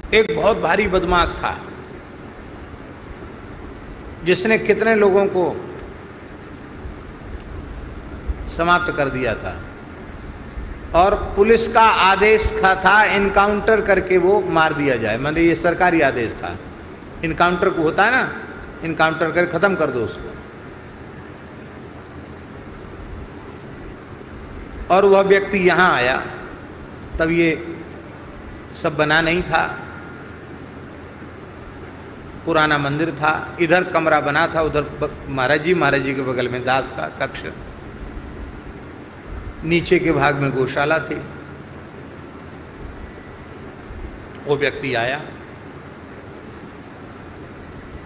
एक बहुत भारी बदमाश था जिसने कितने लोगों को समाप्त कर दिया था, और पुलिस का आदेश था इनकाउंटर करके वो मार दिया जाए। मतलब ये सरकारी आदेश था, इनकाउंटर को होता है ना, इनकाउंटर कर खत्म कर दो उसको। और वह व्यक्ति यहां आया, तब ये सब बना नहीं था, पुराना मंदिर था, इधर कमरा बना था, उधर महाराज जी के बगल में दास का कक्ष, नीचे के भाग में गौशाला थी। वो व्यक्ति आया,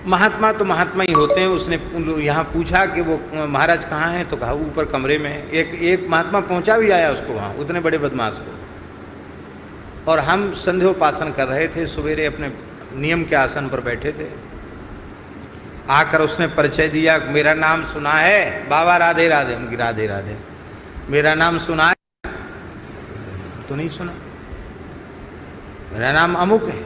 महात्मा तो महात्मा ही होते हैं, उसने यहाँ पूछा कि वो महाराज कहाँ हैं, तो कहा ऊपर कमरे में। एक महात्मा पहुँचा भी आया उसको वहाँ, उतने बड़े बदमाश को। और हम संध्योपासन कर रहे थे, सवेरे अपने नियम के आसन पर बैठे थे। आकर उसने परिचय दिया, मेरा नाम सुना है बाबा? राधे राधे। उनकी राधे राधे। मेरा नाम सुना है? तो नहीं सुना, मेरा नाम अमुक है।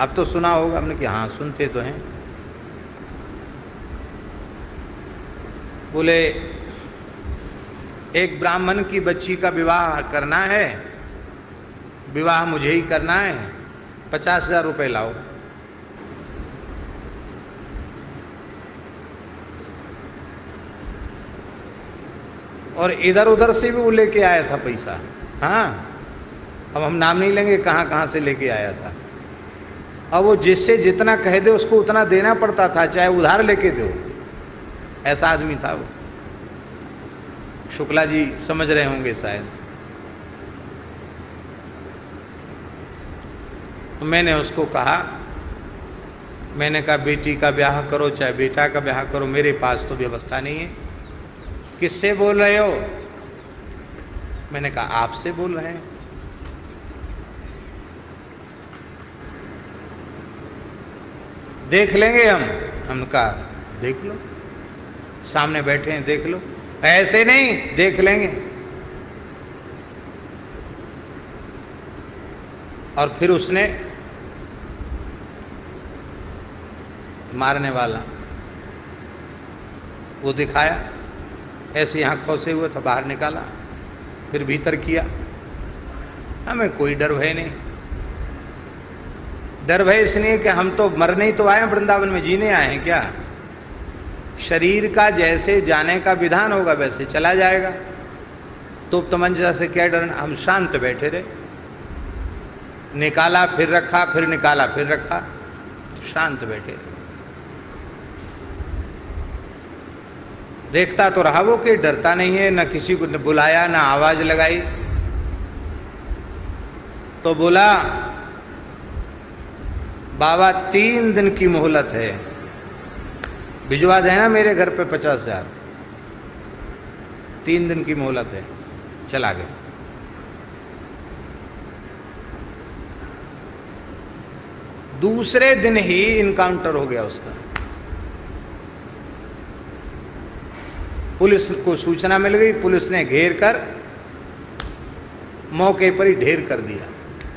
अब तो सुना होगा। हमने कि हाँ सुनते तो हैं। बोले एक ब्राह्मण की बच्ची का विवाह करना है, विवाह मुझे ही करना है, 50,000 रुपये लाओ। और इधर उधर से भी वो लेके आया था पैसा। हाँ, अब हम नाम नहीं लेंगे कहाँ कहाँ से लेके आया था। अब वो जिससे जितना कह दे उसको उतना देना पड़ता था, चाहे उधार लेके दो। ऐसा आदमी था वो। शुक्ला जी समझ रहे होंगे शायद। तो मैंने उसको कहा, मैंने कहा बेटी का ब्याह करो चाहे बेटा का ब्याह करो, मेरे पास तो व्यवस्था नहीं है। किससे बोल रहे हो? मैंने कहा आपसे बोल रहे हैं। देख लेंगे हम कहा देख लो, सामने बैठे हैं देख लो। ऐसे नहीं, देख लेंगे। और फिर उसने मारने वाला वो दिखाया, ऐसे यहाँ खोसे हुए था, बाहर निकाला, फिर भीतर किया। हमें कोई डर भय नहीं। डर भय इसलिए कि हम तो मरने ही तो आए हैं, वृंदावन में जीने आए हैं क्या? शरीर का जैसे जाने का विधान होगा वैसे चला जाएगा। तो तमंचा से क्या डरना। हम शांत बैठे रहे, निकाला फिर रखा, फिर निकाला फिर रखा, तो शांत बैठे रहे। देखता तो रहा वो कि डरता नहीं है, न किसी को बुलाया न आवाज लगाई। तो बोला बाबा 3 दिन की मोहलत है, भिजवा देना मेरे घर पे 50,000। 3 दिन की मोहलत है। चला गया। दूसरे दिन ही इनकाउंटर हो गया उसका। पुलिस को सूचना मिल गई, पुलिस ने घेर कर मौके पर ही ढेर कर दिया।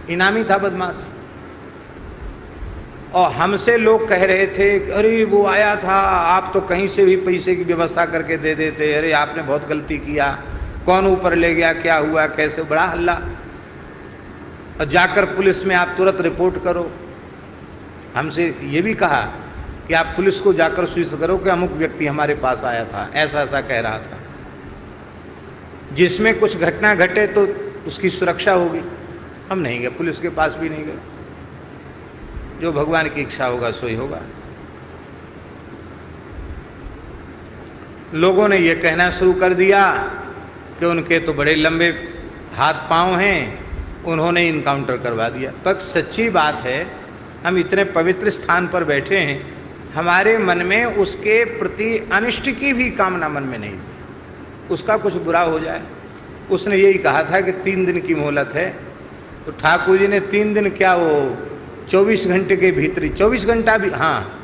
इनामी था बदमाश। और हमसे लोग कह रहे थे अरे वो आया था, आप तो कहीं से भी पैसे की व्यवस्था करके दे देते, अरे आपने बहुत गलती किया, कौन ऊपर ले गया, क्या हुआ, कैसे, बड़ा हल्ला। और जाकर पुलिस में आप तुरंत रिपोर्ट करो। हमसे ये भी कहा कि आप पुलिस को जाकर सूचित करो कि अमुक व्यक्ति हमारे पास आया था, ऐसा ऐसा कह रहा था। जिसमें कुछ घटना घटे तो उसकी सुरक्षा होगी। हम नहीं गए, पुलिस के पास भी नहीं गए। जो भगवान की इच्छा होगा सो ही होगा। लोगों ने यह कहना शुरू कर दिया कि उनके तो बड़े लंबे हाथ पांव हैं, उन्होंने इनकाउंटर करवा दिया। पर सच्ची बात है, हम इतने पवित्र स्थान पर बैठे हैं, हमारे मन में उसके प्रति अनिष्ट की भी कामना मन में नहीं थी, उसका कुछ बुरा हो जाए। उसने यही कहा था कि 3 दिन की मोहलत है। तो ठाकुर जी ने 3 दिन क्या, वो 24 घंटे के भीतर, 24 घंटा भी, हाँ,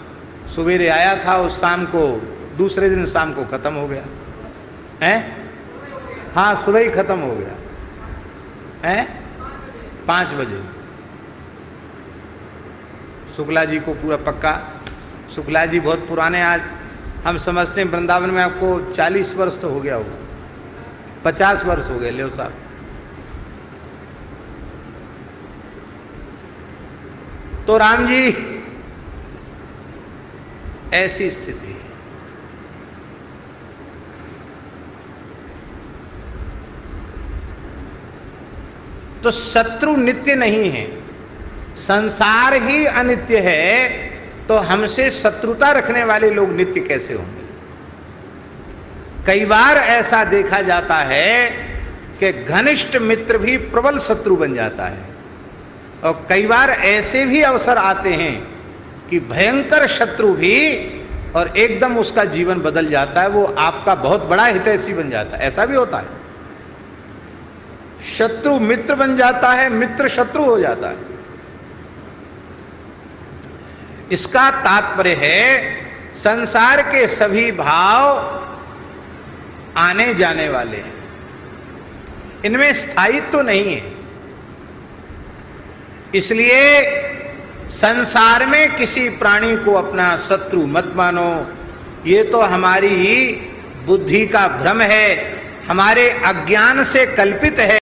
सवेरे आया था और शाम को, दूसरे दिन शाम को खत्म हो गया है। हाँ, सुबह ही खत्म हो गया है। 5 बजे। शुक्ला जी को पूरा पक्का। शुक्ला जी बहुत पुराने, आज हम समझते हैं वृंदावन में आपको 40 वर्ष तो हो गया होगा, 50 वर्ष हो गए ले साहब। तो राम जी ऐसी स्थिति है। तो शत्रु नित्य नहीं है, संसार ही अनित्य है, तो हमसे शत्रुता रखने वाले लोग नित्य कैसे होंगे? कई बार ऐसा देखा जाता है कि घनिष्ठ मित्र भी प्रबल शत्रु बन जाता है, और कई बार ऐसे भी अवसर आते हैं कि भयंकर शत्रु भी और एकदम उसका जीवन बदल जाता है, वो आपका बहुत बड़ा हितैषी बन जाता है। ऐसा भी होता है, शत्रु मित्र बन जाता है, मित्र शत्रु हो जाता है। इसका तात्पर्य है संसार के सभी भाव आने जाने वाले हैं, इनमें स्थायित्व तो नहीं है। इसलिए संसार में किसी प्राणी को अपना शत्रु मत मानो, ये तो हमारी बुद्धि का भ्रम है, हमारे अज्ञान से कल्पित है।